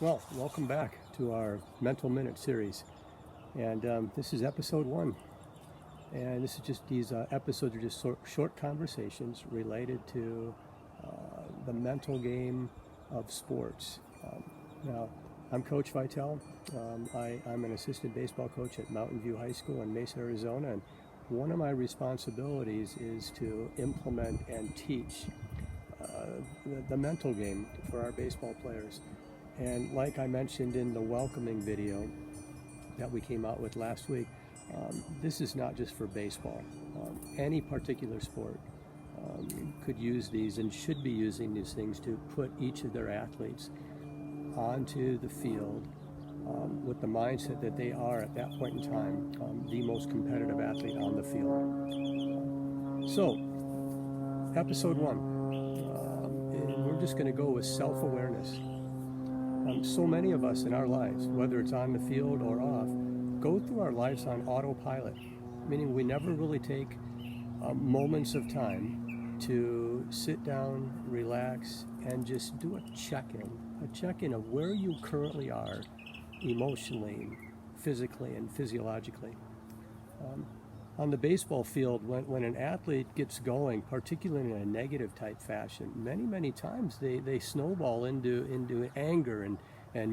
Well, welcome back to our Mental Minute series. And this is episode 1. And this is just these episodes are just short conversations related to the mental game of sports. Now, I'm Coach Vitale. I'm an assistant baseball coach at Mountain View High School in Mesa, Arizona. And one of my responsibilities is to implement and teach the mental game for our baseball players. And like I mentioned in the welcoming video that we came out with last week, this is not just for baseball. Any particular sport could use these and should be using these things to put each of their athletes onto the field with the mindset that they are at that point in time the most competitive athlete on the field. So, episode 1, and we're just going to go with self-awareness. So many of us in our lives, whether it's on the field or off, go through our lives on autopilot, meaning we never really take moments of time to sit down, relax, and just do a check-in of where you currently are emotionally, physically, and physiologically. On the baseball field, when an athlete gets going, particularly in a negative type fashion, many times they snowball into anger and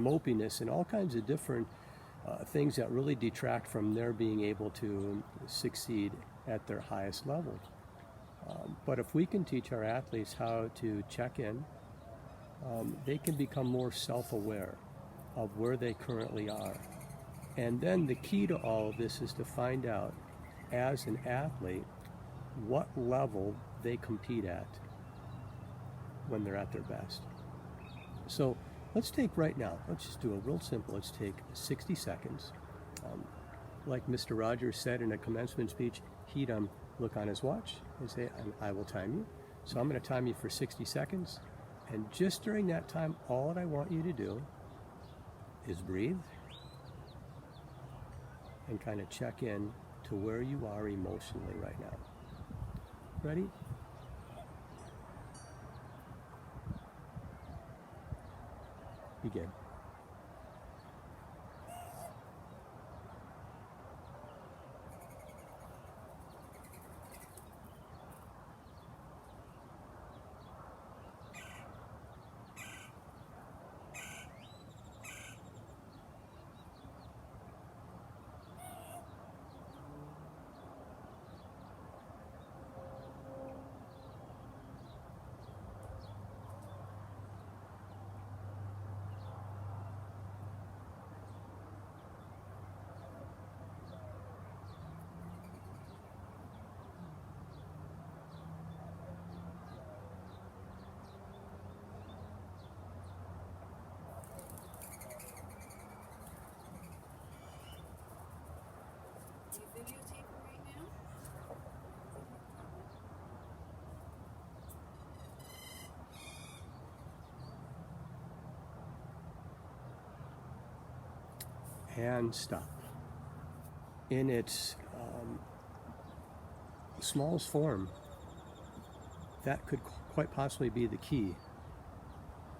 mopiness and all kinds of different things that really detract from their being able to succeed at their highest level. But if we can teach our athletes how to check in, they can become more self-aware of where they currently are. And then the key to all of this is to find out, as an athlete, what level they compete at when they're at their best. So let's take right now, let's just do a real simple, let's take 60 seconds. Like Mr. Rogers said in a commencement speech, he'd look on his watch and say, I will time you. So I'm going to time you for 60 seconds. And just during that time, all that I want you to do is breathe and kind of check in to where you are emotionally right now. Ready? Begin. And stop. In its smallest form, that could quite possibly be the key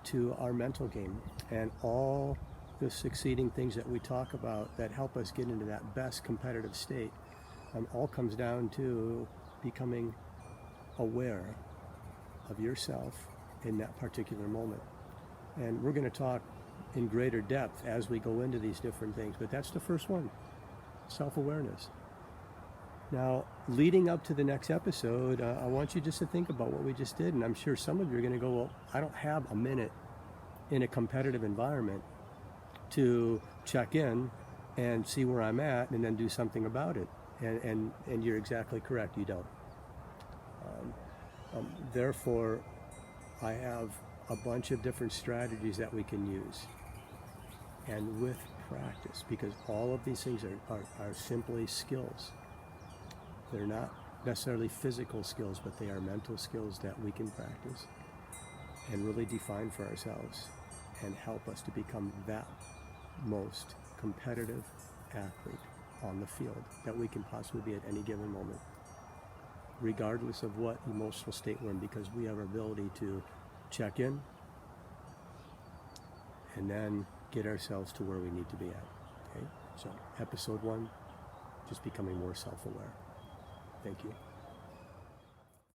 to our mental game and all the succeeding things that we talk about that help us get into that best competitive state. All comes down to becoming aware of yourself in that particular moment. And we're going to talk in greater depth as we go into these different things, but that's the first one, self-awareness. Now, leading up to the next episode, I want you just to think about what we just did, and I'm sure some of you are going to go, well, I don't have a minute in a competitive environment to check in and see where I'm at and then do something about it. And you're exactly correct, you don't. Therefore, I have a bunch of different strategies that we can use. And with practice, because all of these things are simply skills. They're not necessarily physical skills, but they are mental skills that we can practice and really define for ourselves and help us to become that most competitive athlete on the field that we can possibly be at any given moment, regardless of what emotional state we're in, because we have our ability to check in and then get ourselves to where we need to be at. Okay? So episode 1, just becoming more self-aware. Thank you.